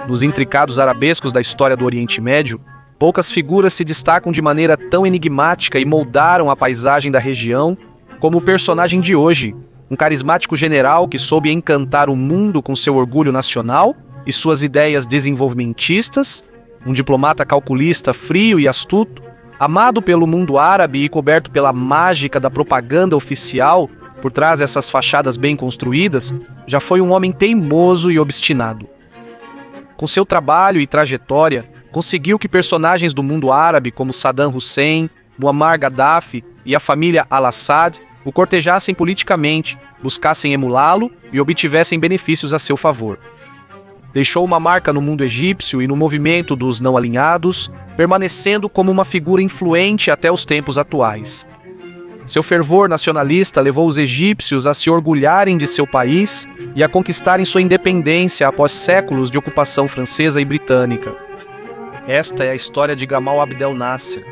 nos intricados arabescos da história do Oriente Médio, poucas figuras se destacam de maneira tão enigmática e moldaram a paisagem da região como o personagem de hoje, um carismático general que soube encantar o mundo com seu orgulho nacional e suas ideias desenvolvimentistas, um diplomata calculista frio e astuto, amado pelo mundo árabe e coberto pela mágica da propaganda oficial por trás dessas fachadas bem construídas, já foi um homem teimoso e obstinado. Com seu trabalho e trajetória, conseguiu que personagens do mundo árabe como Saddam Hussein, Muammar Gaddafi e a família Al-Assad o cortejassem politicamente, buscassem emulá-lo e obtivessem benefícios a seu favor. Deixou uma marca no mundo egípcio e no movimento dos não alinhados, permanecendo como uma figura influente até os tempos atuais. Seu fervor nacionalista levou os egípcios a se orgulharem de seu país e a conquistarem sua independência após séculos de ocupação francesa e britânica. Esta é a história de Gamal Abdel Nasser.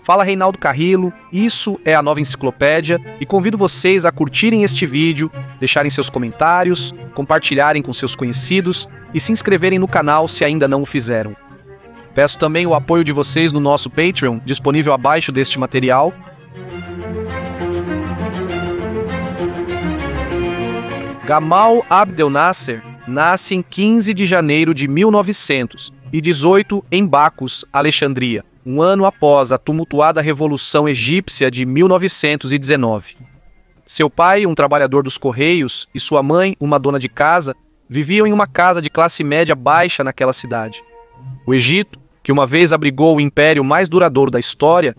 Fala Reinaldo Carrillo, isso é a Nova Enciclopédia e convido vocês a curtirem este vídeo, deixarem seus comentários, compartilharem com seus conhecidos e se inscreverem no canal se ainda não o fizeram. Peço também o apoio de vocês no nosso Patreon, disponível abaixo deste material. Gamal Abdel Nasser nasce em 15 de janeiro de 1918 em Bacos, Alexandria, um ano após a tumultuada Revolução Egípcia de 1919. Seu pai, um trabalhador dos Correios, e sua mãe, uma dona de casa, viviam em uma casa de classe média baixa naquela cidade. O Egito, que uma vez abrigou o império mais duradouro da história,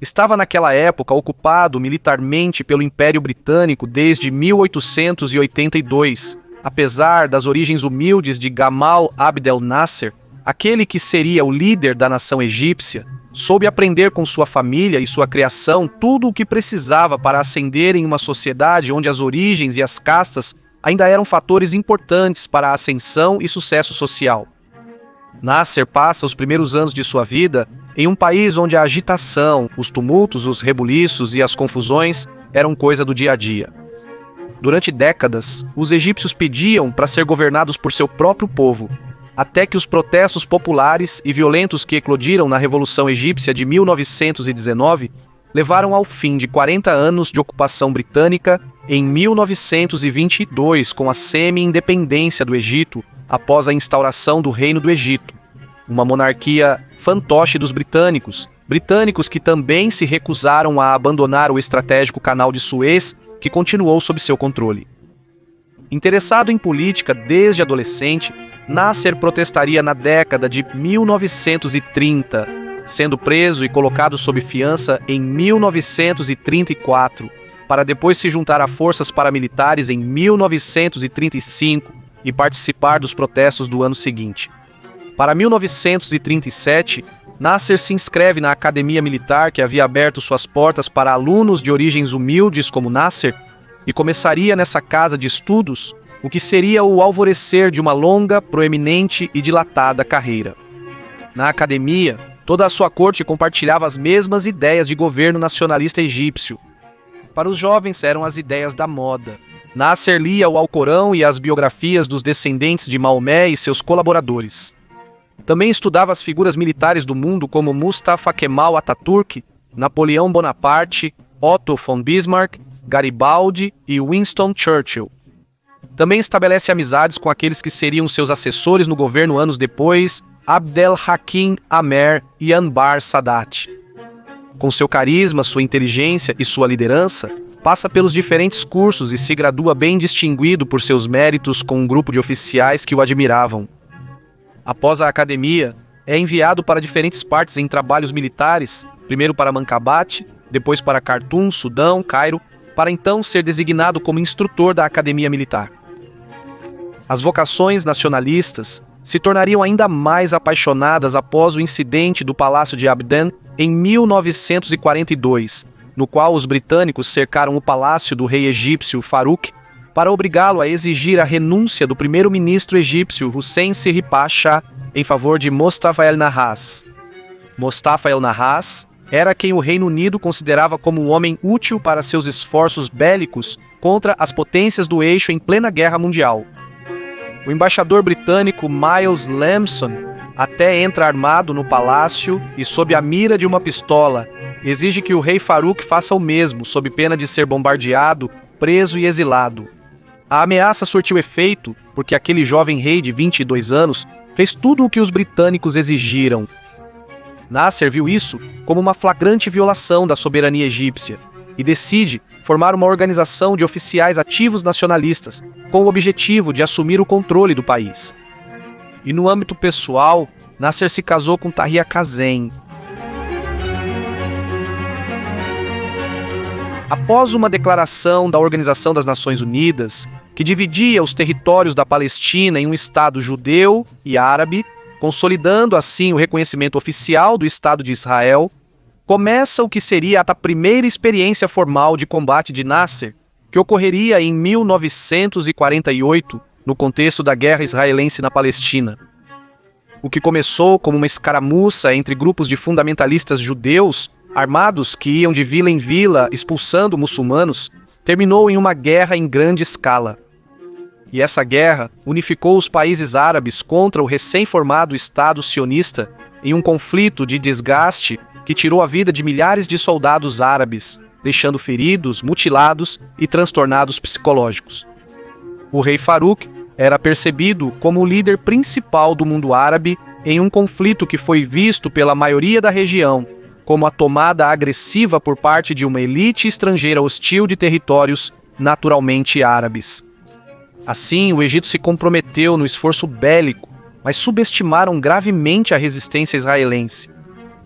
estava naquela época ocupado militarmente pelo Império Britânico desde 1882. Apesar das origens humildes de Gamal Abdel Nasser, aquele que seria o líder da nação egípcia, soube aprender com sua família e sua criação tudo o que precisava para ascender em uma sociedade onde as origens e as castas ainda eram fatores importantes para a ascensão e sucesso social. Nasser passa os primeiros anos de sua vida em um país onde a agitação, os tumultos, os rebuliços e as confusões eram coisa do dia a dia. Durante décadas, os egípcios pediam para ser governados por seu próprio povo, até que os protestos populares e violentos que eclodiram na Revolução Egípcia de 1919 levaram ao fim de 40 anos de ocupação britânica em 1922, com a semi-independência do Egito após a instauração do Reino do Egito, uma monarquia fantoche dos britânicos que também se recusaram a abandonar o estratégico Canal de Suez, que continuou sob seu controle. Interessado em política desde adolescente, Nasser protestaria na década de 1930, sendo preso e colocado sob fiança em 1934, para depois se juntar a forças paramilitares em 1935 e participar dos protestos do ano seguinte. Para 1937, Nasser se inscreve na Academia Militar, que havia aberto suas portas para alunos de origens humildes como Nasser, e começaria nessa casa de estudos o que seria o alvorecer de uma longa, proeminente e dilatada carreira. Na academia, toda a sua corte compartilhava as mesmas ideias de governo nacionalista egípcio. Para os jovens eram as ideias da moda. Nasser lia o Alcorão e as biografias dos descendentes de Maomé e seus colaboradores. Também estudava as figuras militares do mundo como Mustafa Kemal Atatürk, Napoleão Bonaparte, Otto von Bismarck, Garibaldi e Winston Churchill. Também estabelece amizades com aqueles que seriam seus assessores no governo anos depois, Abdel Hakim Amer e Anwar Sadat. Com seu carisma, sua inteligência e sua liderança, passa pelos diferentes cursos e se gradua bem distinguido por seus méritos com um grupo de oficiais que o admiravam. Após a academia, é enviado para diferentes partes em trabalhos militares, primeiro para Mankabat, depois para Khartoum, Sudão, Cairo, para então ser designado como instrutor da Academia Militar. As vocações nacionalistas se tornariam ainda mais apaixonadas após o incidente do Palácio de Abdel em 1942, no qual os britânicos cercaram o palácio do rei egípcio Farouk para obrigá-lo a exigir a renúncia do primeiro-ministro egípcio Hussein Sirri Pasha em favor de Mostafa el-Nahas. Mostafa el-Nahas era quem o Reino Unido considerava como um homem útil para seus esforços bélicos contra as potências do eixo em plena guerra mundial. O embaixador britânico Miles Lamson até entra armado no palácio e, sob a mira de uma pistola, exige que o rei Farouk faça o mesmo, sob pena de ser bombardeado, preso e exilado. A ameaça surtiu efeito porque aquele jovem rei de 22 anos fez tudo o que os britânicos exigiram. Nasser viu isso como uma flagrante violação da soberania egípcia e decide formar uma organização de oficiais ativos nacionalistas com o objetivo de assumir o controle do país. E no âmbito pessoal, Nasser se casou com Tahria Kazem. Após uma declaração da Organização das Nações Unidas, que dividia os territórios da Palestina em um Estado judeu e árabe, consolidando assim o reconhecimento oficial do Estado de Israel, começa o que seria a primeira experiência formal de combate de Nasser, que ocorreria em 1948, no contexto da Guerra Israelense na Palestina. O que começou como uma escaramuça entre grupos de fundamentalistas judeus armados que iam de vila em vila expulsando muçulmanos, terminou em uma guerra em grande escala. E essa guerra unificou os países árabes contra o recém-formado Estado sionista em um conflito de desgaste que tirou a vida de milhares de soldados árabes, deixando feridos, mutilados e transtornados psicológicos. O rei Farouk era percebido como o líder principal do mundo árabe em um conflito que foi visto pela maioria da região como a tomada agressiva por parte de uma elite estrangeira hostil de territórios naturalmente árabes. Assim, o Egito se comprometeu no esforço bélico, mas subestimaram gravemente a resistência israelense.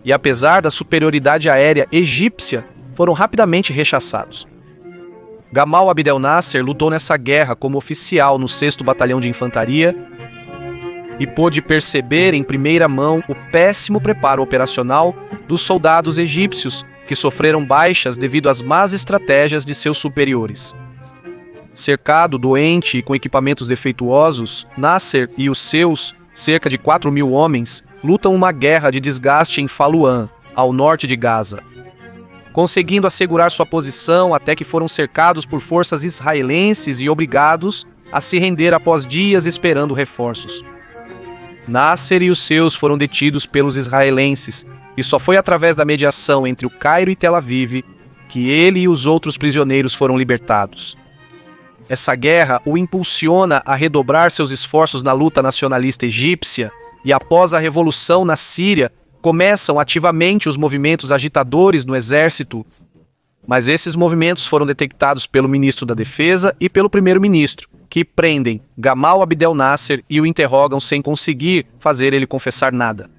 E apesar da superioridade aérea egípcia, foram rapidamente rechaçados. Gamal Abdel Nasser lutou nessa guerra como oficial no 6º Batalhão de Infantaria e pôde perceber em primeira mão o péssimo preparo operacional dos soldados egípcios que sofreram baixas devido às más estratégias de seus superiores. Cercado, doente e com equipamentos defeituosos, Nasser e os seus, cerca de 4.000 homens, lutam uma guerra de desgaste em Faluan, ao norte de Gaza, conseguindo assegurar sua posição até que foram cercados por forças israelenses e obrigados a se render após dias esperando reforços. Nasser e os seus foram detidos pelos israelenses, e só foi através da mediação entre o Cairo e Tel Aviv que ele e os outros prisioneiros foram libertados. Essa guerra o impulsiona a redobrar seus esforços na luta nacionalista egípcia, e após a revolução na Síria, começam ativamente os movimentos agitadores no exército, mas esses movimentos foram detectados pelo ministro da Defesa e pelo primeiro-ministro, que prendem Gamal Abdel Nasser e o interrogam sem conseguir fazer ele confessar nada.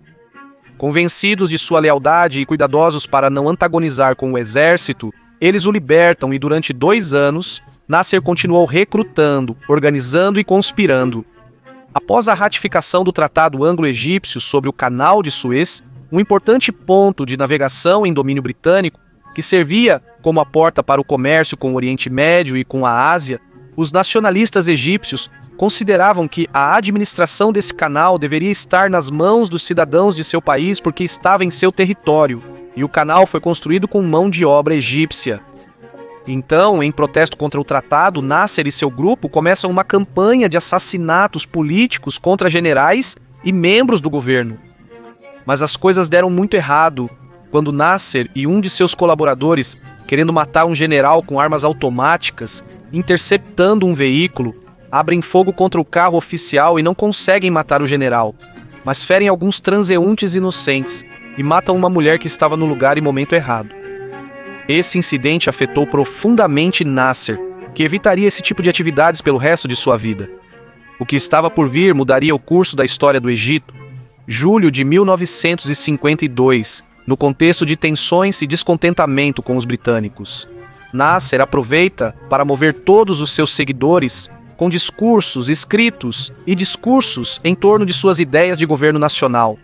Convencidos de sua lealdade e cuidadosos para não antagonizar com o exército, eles o libertam e durante 2 anos, Nasser continuou recrutando, organizando e conspirando. Após a ratificação do Tratado Anglo-Egípcio sobre o Canal de Suez, um importante ponto de navegação em domínio britânico, que servia como a porta para o comércio com o Oriente Médio e com a Ásia, os nacionalistas egípcios consideravam que a administração desse canal deveria estar nas mãos dos cidadãos de seu país porque estava em seu território, e o canal foi construído com mão de obra egípcia. Então, em protesto contra o tratado, Nasser e seu grupo começam uma campanha de assassinatos políticos contra generais e membros do governo. Mas as coisas deram muito errado quando Nasser e um de seus colaboradores, querendo matar um general com armas automáticas, interceptando um veículo, abrem fogo contra o carro oficial e não conseguem matar o general, mas ferem alguns transeuntes inocentes e matam uma mulher que estava no lugar e momento errado. Esse incidente afetou profundamente Nasser, que evitaria esse tipo de atividades pelo resto de sua vida. O que estava por vir mudaria o curso da história do Egito. Julho de 1952, no contexto de tensões e descontentamento com os britânicos. Nasser aproveita para mover todos os seus seguidores com discursos escritos e discursos em torno de suas ideias de governo nacional.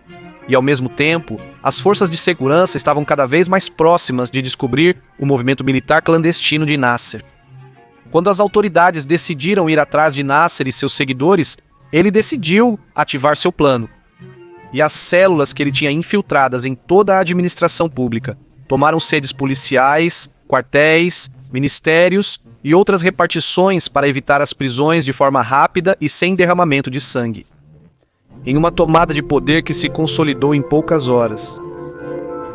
E, ao mesmo tempo, as forças de segurança estavam cada vez mais próximas de descobrir o movimento militar clandestino de Nasser. Quando as autoridades decidiram ir atrás de Nasser e seus seguidores, ele decidiu ativar seu plano. E as células que ele tinha infiltradas em toda a administração pública tomaram sedes policiais, quartéis, ministérios e outras repartições para evitar as prisões de forma rápida e sem derramamento de sangue. Em uma tomada de poder que se consolidou em poucas horas,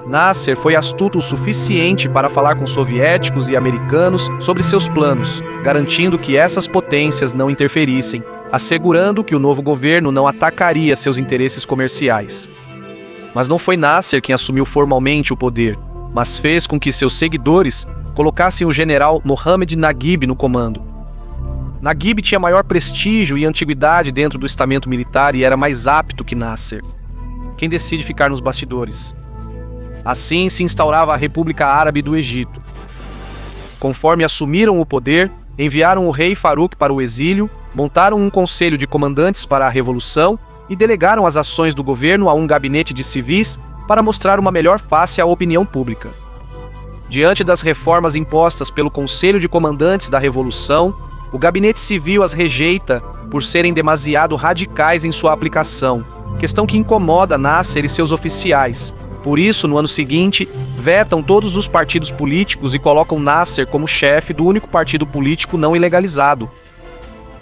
Nasser foi astuto o suficiente para falar com soviéticos e americanos sobre seus planos, garantindo que essas potências não interferissem, assegurando que o novo governo não atacaria seus interesses comerciais. Mas não foi Nasser quem assumiu formalmente o poder, mas fez com que seus seguidores colocassem o general Mohammad Naguib no comando. Naguib tinha maior prestígio e antiguidade dentro do estamento militar e era mais apto que Nasser. Quem decide ficar nos bastidores? Assim se instaurava a República Árabe do Egito. Conforme assumiram o poder, enviaram o rei Farouk para o exílio, montaram um conselho de comandantes para a revolução e delegaram as ações do governo a um gabinete de civis para mostrar uma melhor face à opinião pública. Diante das reformas impostas pelo Conselho de Comandantes da Revolução, o gabinete civil as rejeita por serem demasiado radicais em sua aplicação, questão que incomoda Nasser e seus oficiais. Por isso, no ano seguinte, vetam todos os partidos políticos e colocam Nasser como chefe do único partido político não ilegalizado.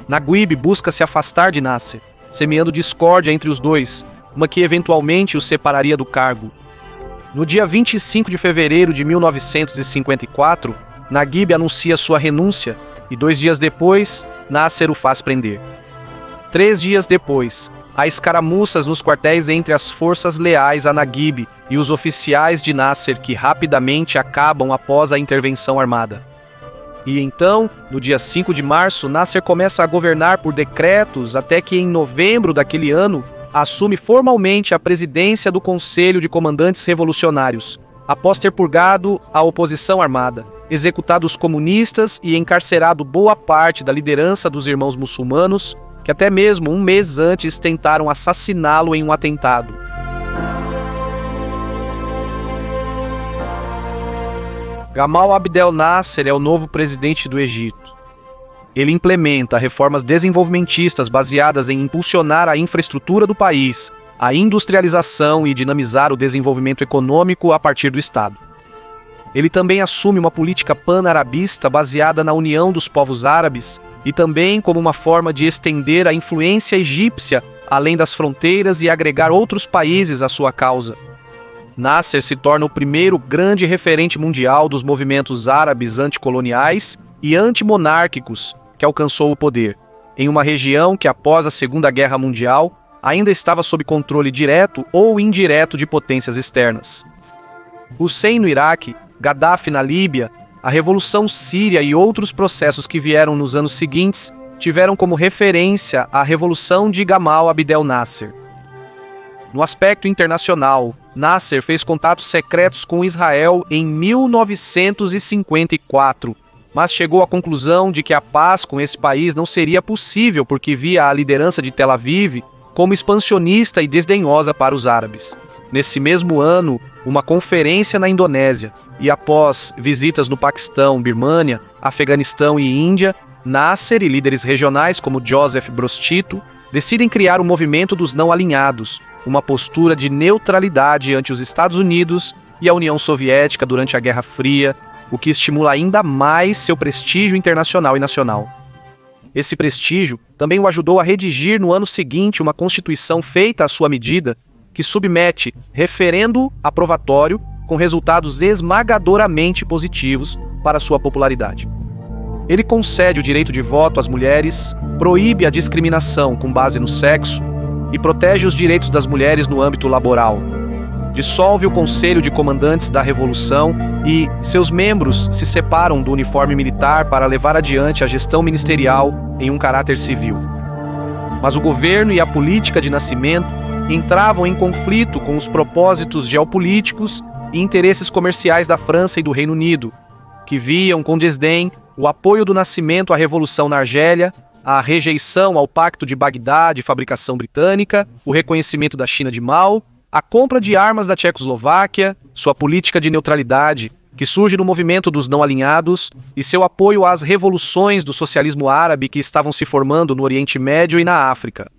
Naguib busca se afastar de Nasser, semeando discórdia entre os dois, uma que eventualmente o separaria do cargo. No dia 25 de fevereiro de 1954, Naguib anuncia sua renúncia e 2 dias depois, Nasser o faz prender. 3 dias depois, há escaramuças nos quartéis entre as forças leais a Naguib e os oficiais de Nasser que rapidamente acabam após a intervenção armada. E então, no dia 5 de março, Nasser começa a governar por decretos até que em novembro daquele ano assume formalmente a presidência do Conselho de Comandantes Revolucionários, após ter purgado a oposição armada, executado os comunistas e encarcerado boa parte da liderança dos irmãos muçulmanos, que até mesmo um mês antes tentaram assassiná-lo em um atentado. Gamal Abdel Nasser é o novo presidente do Egito. Ele implementa reformas desenvolvimentistas baseadas em impulsionar a infraestrutura do país, a industrialização e dinamizar o desenvolvimento econômico a partir do Estado. Ele também assume uma política pan-arabista baseada na união dos povos árabes e também como uma forma de estender a influência egípcia além das fronteiras e agregar outros países à sua causa. Nasser se torna o primeiro grande referente mundial dos movimentos árabes anticoloniais e antimonárquicos que alcançou o poder, em uma região que após a Segunda Guerra Mundial ainda estava sob controle direto ou indireto de potências externas. Hussein no Iraque, Gaddafi na Líbia, a Revolução Síria e outros processos que vieram nos anos seguintes tiveram como referência a Revolução de Gamal Abdel Nasser. No aspecto internacional, Nasser fez contatos secretos com Israel em 1954, mas chegou à conclusão de que a paz com esse país não seria possível porque via a liderança de Tel Aviv como expansionista e desdenhosa para os árabes. Nesse mesmo ano, uma conferência na Indonésia e após visitas no Paquistão, Birmânia, Afeganistão e Índia, Nasser e líderes regionais como Joseph Broz Tito decidem criar o movimento dos não alinhados, uma postura de neutralidade ante os Estados Unidos e a União Soviética durante a Guerra Fria, o que estimula ainda mais seu prestígio internacional e nacional. Esse prestígio também o ajudou a redigir no ano seguinte uma constituição feita à sua medida, que submete referendo aprovatório com resultados esmagadoramente positivos para sua popularidade. Ele concede o direito de voto às mulheres, proíbe a discriminação com base no sexo e protege os direitos das mulheres no âmbito laboral. Dissolve o Conselho de Comandantes da Revolução e seus membros se separam do uniforme militar para levar adiante a gestão ministerial em um caráter civil. Mas o governo e a política de Nascimento entravam em conflito com os propósitos geopolíticos e interesses comerciais da França e do Reino Unido, que viam com desdém o apoio do Nascimento à Revolução na Argélia, a rejeição ao Pacto de Bagdá de fabricação britânica, o reconhecimento da China de Mao, a compra de armas da Tchecoslováquia, sua política de neutralidade, que surge no movimento dos não alinhados, e seu apoio às revoluções do socialismo árabe que estavam se formando no Oriente Médio e na África.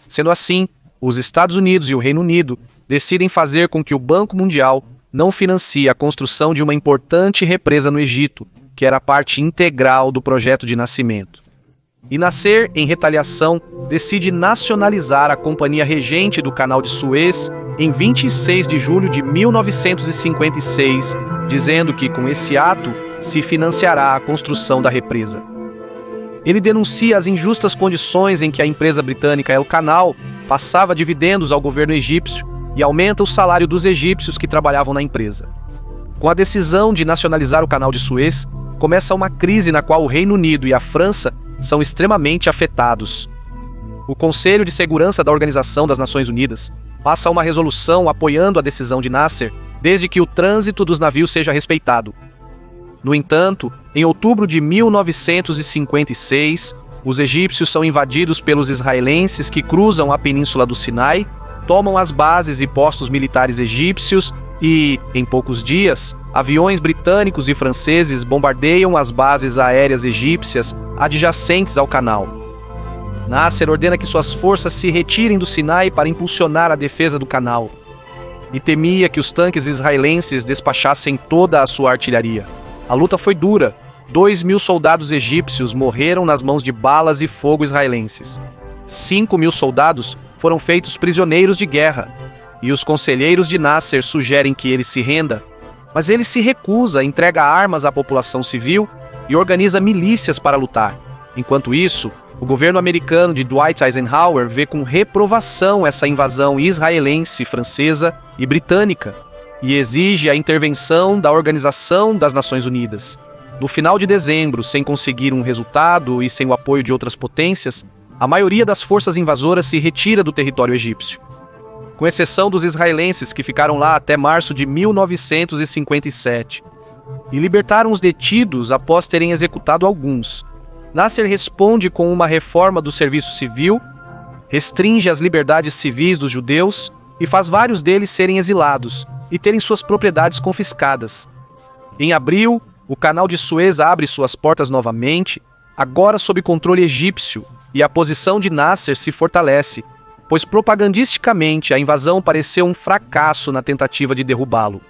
Sendo assim, os Estados Unidos e o Reino Unido decidem fazer com que o Banco Mundial não financie a construção de uma importante represa no Egito, que era parte integral do projeto de nascimento. E Nasser, em retaliação, decide nacionalizar a companhia regente do Canal de Suez em 26 de julho de 1956, dizendo que com esse ato se financiará a construção da represa. Ele denuncia as injustas condições em que a empresa britânica El Canal passava dividendos ao governo egípcio e aumenta o salário dos egípcios que trabalhavam na empresa. Com a decisão de nacionalizar o Canal de Suez, começa uma crise na qual o Reino Unido e a França são extremamente afetados. O Conselho de Segurança da Organização das Nações Unidas passa uma resolução apoiando a decisão de Nasser, desde que o trânsito dos navios seja respeitado. No entanto, em outubro de 1956, os egípcios são invadidos pelos israelenses que cruzam a Península do Sinai, tomam as bases e postos militares egípcios e, em poucos dias, aviões britânicos e franceses bombardeiam as bases aéreas egípcias adjacentes ao canal. Nasser ordena que suas forças se retirem do Sinai para impulsionar a defesa do canal e temia que os tanques israelenses despachassem toda a sua artilharia. A luta foi dura. 2.000 soldados egípcios morreram nas mãos de balas e fogo israelenses. 5.000 soldados foram feitos prisioneiros de guerra, e os conselheiros de Nasser sugerem que ele se renda, mas ele se recusa, entrega armas à população civil e organiza milícias para lutar. Enquanto isso, o governo americano de Dwight Eisenhower vê com reprovação essa invasão israelense, francesa e britânica e exige a intervenção da Organização das Nações Unidas. No final de dezembro, sem conseguir um resultado e sem o apoio de outras potências, a maioria das forças invasoras se retira do território egípcio, com exceção dos israelenses que ficaram lá até março de 1957, e libertaram os detidos após terem executado alguns. Nasser responde com uma reforma do serviço civil, restringe as liberdades civis dos judeus e faz vários deles serem exilados e terem suas propriedades confiscadas. Em abril, o Canal de Suez abre suas portas novamente, agora sob controle egípcio, e a posição de Nasser se fortalece, pois propagandisticamente a invasão pareceu um fracasso na tentativa de derrubá-lo.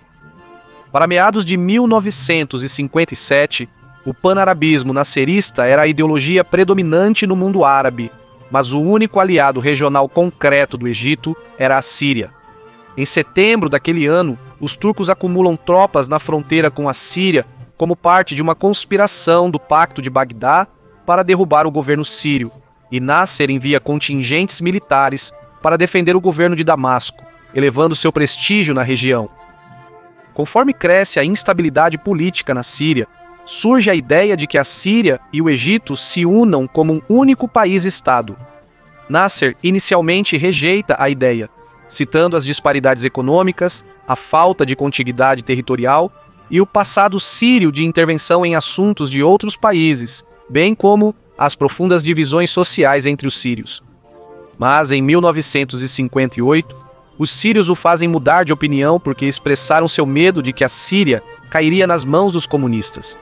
Para meados de 1957, o panarabismo nasserista era a ideologia predominante no mundo árabe, mas o único aliado regional concreto do Egito era a Síria. Em setembro daquele ano, os turcos acumulam tropas na fronteira com a Síria como parte de uma conspiração do Pacto de Bagdá para derrubar o governo sírio, e Nasser envia contingentes militares para defender o governo de Damasco, elevando seu prestígio na região. Conforme cresce a instabilidade política na Síria, surge a ideia de que a Síria e o Egito se unam como um único país-estado. Nasser inicialmente rejeita a ideia, citando as disparidades econômicas, a falta de contiguidade territorial e o passado sírio de intervenção em assuntos de outros países, bem como as profundas divisões sociais entre os sírios. Mas em 1958, os sírios o fazem mudar de opinião porque expressaram seu medo de que a Síria cairia nas mãos dos comunistas.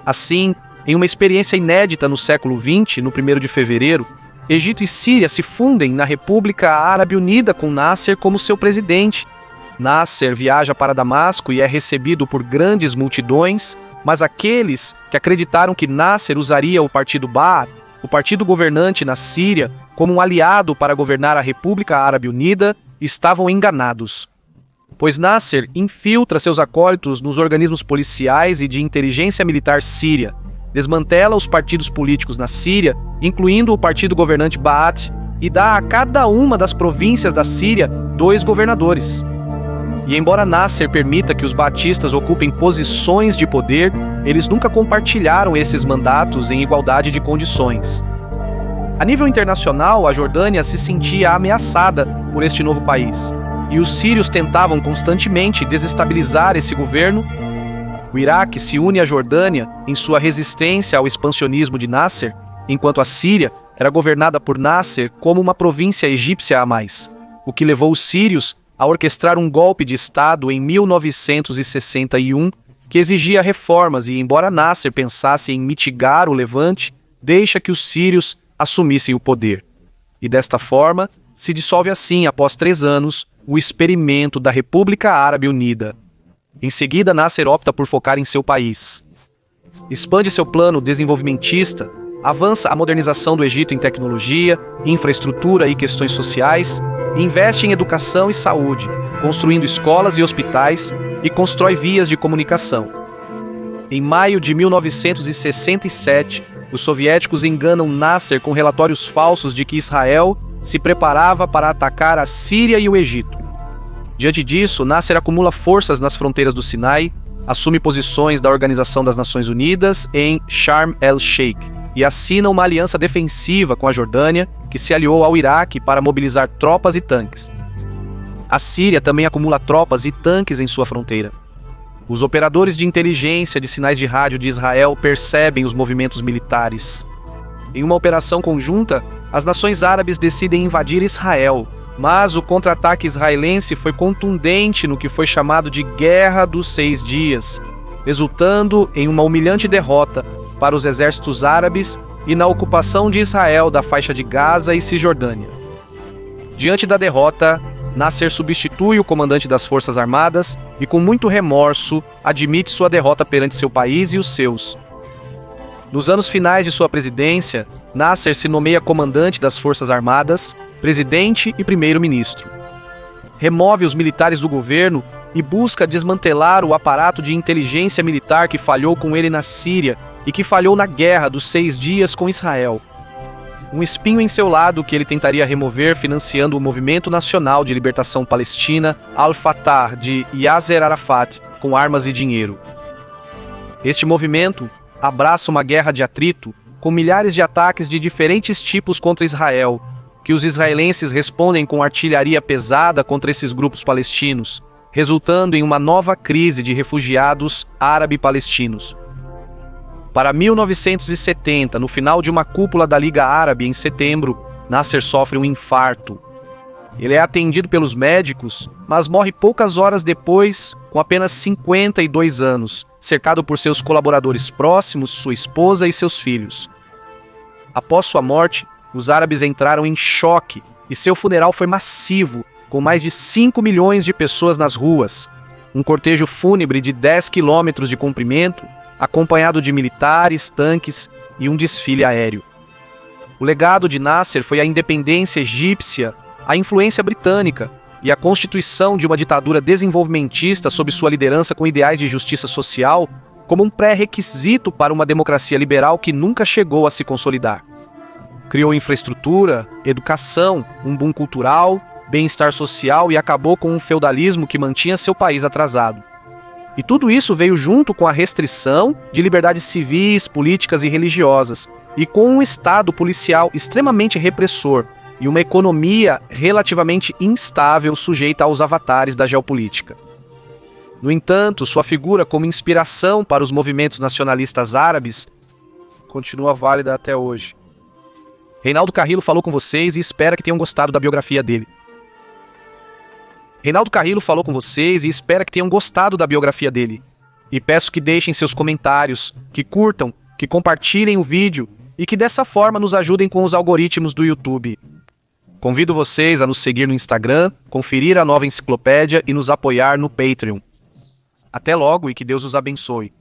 Assim, em uma experiência inédita no século XX, no 1º de fevereiro, Egito e Síria se fundem na República Árabe Unida com Nasser como seu presidente. Nasser viaja para Damasco e é recebido por grandes multidões, mas aqueles que acreditaram que Nasser usaria o Partido Baath, o partido governante na Síria, como um aliado para governar a República Árabe Unida, estavam enganados. Pois Nasser infiltra seus acólitos nos organismos policiais e de inteligência militar síria, desmantela os partidos políticos na Síria, incluindo o partido governante Baath, e dá a cada uma das províncias da Síria 2 governadores. E embora Nasser permita que os baatistas ocupem posições de poder, eles nunca compartilharam esses mandatos em igualdade de condições. A nível internacional, a Jordânia se sentia ameaçada por este novo país, e os sírios tentavam constantemente desestabilizar esse governo. O Iraque se une à Jordânia em sua resistência ao expansionismo de Nasser, enquanto a Síria era governada por Nasser como uma província egípcia a mais, o que levou os sírios a orquestrar um golpe de Estado em 1961 que exigia reformas e, embora Nasser pensasse em mitigar o levante, deixa que os sírios assumissem o poder. E desta forma, se dissolve assim, após 3 anos, o experimento da República Árabe Unida. Em seguida, Nasser opta por focar em seu país. expande seu plano desenvolvimentista, avança a modernização do Egito em tecnologia, infraestrutura e questões sociais, investe em educação e saúde, construindo escolas e hospitais e constrói vias de comunicação. Em maio de 1967, os soviéticos enganam Nasser com relatórios falsos de que Israel se preparava para atacar a Síria e o Egito. Diante disso, Nasser acumula forças nas fronteiras do Sinai, assume posições da Organização das Nações Unidas em Sharm el-Sheikh e assina uma aliança defensiva com a Jordânia, que se aliou ao Iraque para mobilizar tropas e tanques. A Síria também acumula tropas e tanques em sua fronteira. Os operadores de inteligência de sinais de rádio de Israel percebem os movimentos militares. Em uma operação conjunta, as nações árabes decidem invadir Israel, mas o contra-ataque israelense foi contundente no que foi chamado de Guerra dos 6 Dias, resultando em uma humilhante derrota para os exércitos árabes e na ocupação de Israel da faixa de Gaza e Cisjordânia. Diante da derrota, Nasser substitui o comandante das Forças Armadas e, com muito remorso, admite sua derrota perante seu país e os seus. Nos anos finais de sua presidência, Nasser se nomeia comandante das Forças Armadas, presidente e primeiro-ministro. Remove os militares do governo e busca desmantelar o aparato de inteligência militar que falhou com ele na Síria e que falhou na Guerra dos 6 Dias com Israel. Um espinho em seu lado que ele tentaria remover financiando o Movimento Nacional de Libertação Palestina, Al-Fatah, de Yasser Arafat, com armas e dinheiro. Este movimento abraça uma guerra de atrito, com milhares de ataques de diferentes tipos contra Israel, que os israelenses respondem com artilharia pesada contra esses grupos palestinos, resultando em uma nova crise de refugiados árabe-palestinos. Para 1970, no final de uma cúpula da Liga Árabe em setembro, Nasser sofre um infarto. Ele é atendido pelos médicos, mas morre poucas horas depois, com apenas 52 anos, cercado por seus colaboradores próximos, sua esposa e seus filhos. Após sua morte, os árabes entraram em choque e seu funeral foi massivo, com mais de 5 milhões de pessoas nas ruas. Um cortejo fúnebre de 10 quilômetros de comprimento, acompanhado de militares, tanques e um desfile aéreo. O legado de Nasser foi a independência egípcia, a influência britânica e a constituição de uma ditadura desenvolvimentista sob sua liderança com ideais de justiça social como um pré-requisito para uma democracia liberal que nunca chegou a se consolidar. Criou infraestrutura, educação, um boom cultural, bem-estar social e acabou com um feudalismo que mantinha seu país atrasado. E tudo isso veio junto com a restrição de liberdades civis, políticas e religiosas, e com um Estado policial extremamente repressor e uma economia relativamente instável sujeita aos avatares da geopolítica. No entanto, sua figura como inspiração para os movimentos nacionalistas árabes continua válida até hoje. Reinaldo Carrillo falou com vocês e espera que tenham gostado da biografia dele. Reinaldo Carrillo falou com vocês e espera que tenham gostado da biografia dele. E peço que deixem seus comentários, que curtam, que compartilhem o vídeo e que dessa forma nos ajudem com os algoritmos do YouTube. Convido vocês a nos seguir no Instagram, conferir a nova enciclopédia e nos apoiar no Patreon. Até logo e que Deus os abençoe.